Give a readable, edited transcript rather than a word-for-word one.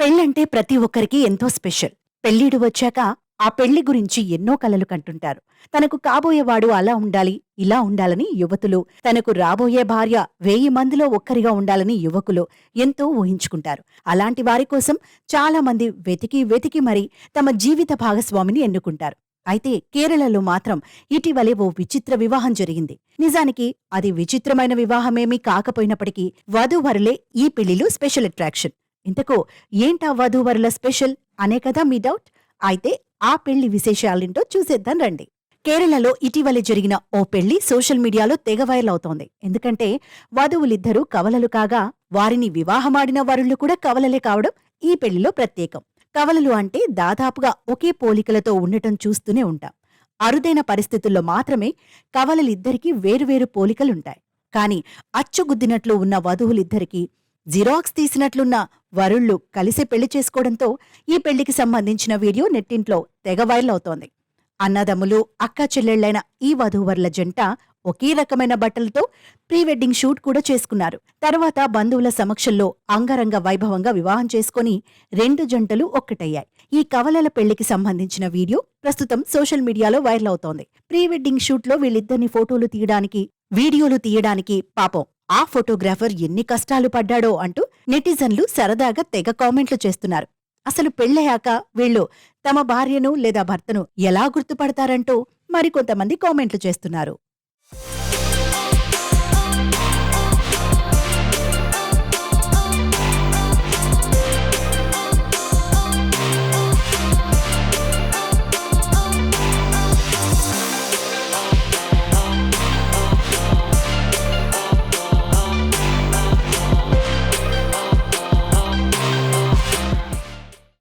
పెళ్ళంటే ప్రతి ఒక్కరికి ఎంతో స్పెషల్. పెళ్ళీడు వచ్చాక ఆ పెళ్లి గురించి ఎన్నో కలలు కంటుంటారు. తనకు కాబోయేవాడు అలా ఉండాలి, ఇలా ఉండాలని యువతులు, తనకు రాబోయే భార్య 1000 మందిలో ఒక్కరిగా ఉండాలని యువకులు ఎంతో ఊహించుకుంటారు. అలాంటి వారి కోసం చాలా మంది వెతికి వెతికి మరీ తమ జీవిత భాగస్వామిని ఎన్నుకుంటారు. అయితే కేరళలో మాత్రం ఇటీవలే ఓ విచిత్ర వివాహం జరిగింది. నిజానికి అది విచిత్రమైన వివాహమేమీ కాకపోయినప్పటికీ వధూవరులే ఈ పెళ్లిలో స్పెషల్ అట్రాక్షన్. ఇంతకు ఏంటా వధూవరుల స్పెషల్ అనే కదా మీ డౌట్? అయితే ఆ పెళ్లి విశేషాలేంటో చూసేద్దాం రండి. కేరళలో ఇటీవలే జరిగిన ఓ పెళ్లి సోషల్ మీడియాలో తెగ వైరల్ అవుతోంది. ఎందుకంటే వధువులిద్దరూ కవలలు కాగా వారిని వివాహమాడిన వరుళ్ళు కూడా కవలలే కావడం ఈ పెళ్లిలో ప్రత్యేకం. కవలలు అంటే దాదాపుగా ఒకే పోలికలతో ఉండటం చూస్తూనే ఉంటాం. అరుదైన పరిస్థితుల్లో మాత్రమే కవలలిద్దరికీ వేరువేరు పోలికలుంటాయి. కాని అచ్చుగుద్దినట్లు ఉన్న వధువులిద్దరికీ జిరాక్స్ తీసినట్లున్న వరుళ్ళు కలిసి పెళ్లి చేసుకోవడంతో ఈ పెళ్లికి సంబంధించిన వీడియో నెట్టింట్లో తెగ వైరల్ అవుతోంది. అన్నదమ్ములు, అక్కా చెల్లెళ్లైన ఈ వధూవరుల జంట ఒకే రకమైన బట్టలతో ప్రీ వెడ్డింగ్ షూట్ కూడా చేసుకున్నారు. తర్వాత బంధువుల సమక్షంలో అంగరంగ వైభవంగా వివాహం చేసుకుని 2 జంటలు ఒక్కటయ్యాయి. ఈ కవలల పెళ్లికి సంబంధించిన వీడియో ప్రస్తుతం సోషల్ మీడియాలో వైరల్ అవుతోంది. ప్రీ వెడ్డింగ్ షూట్లో వీళ్ళిద్దరిని ఫోటోలు తీయడానికి, వీడియోలు తీయడానికి పాపం ఆ ఫోటోగ్రాఫర్ ఎన్ని కష్టాలు పడ్డాడో అంటూ నెటిజన్లు సరదాగా తెగ కామెంట్లు చేస్తున్నారు. అసలు పెళ్ళయ్యాక వీళ్ళు తమ భార్యను లేదా భర్తను ఎలా గుర్తుపడతారంటూ మరికొంతమంది కామెంట్లు చేస్తున్నారు.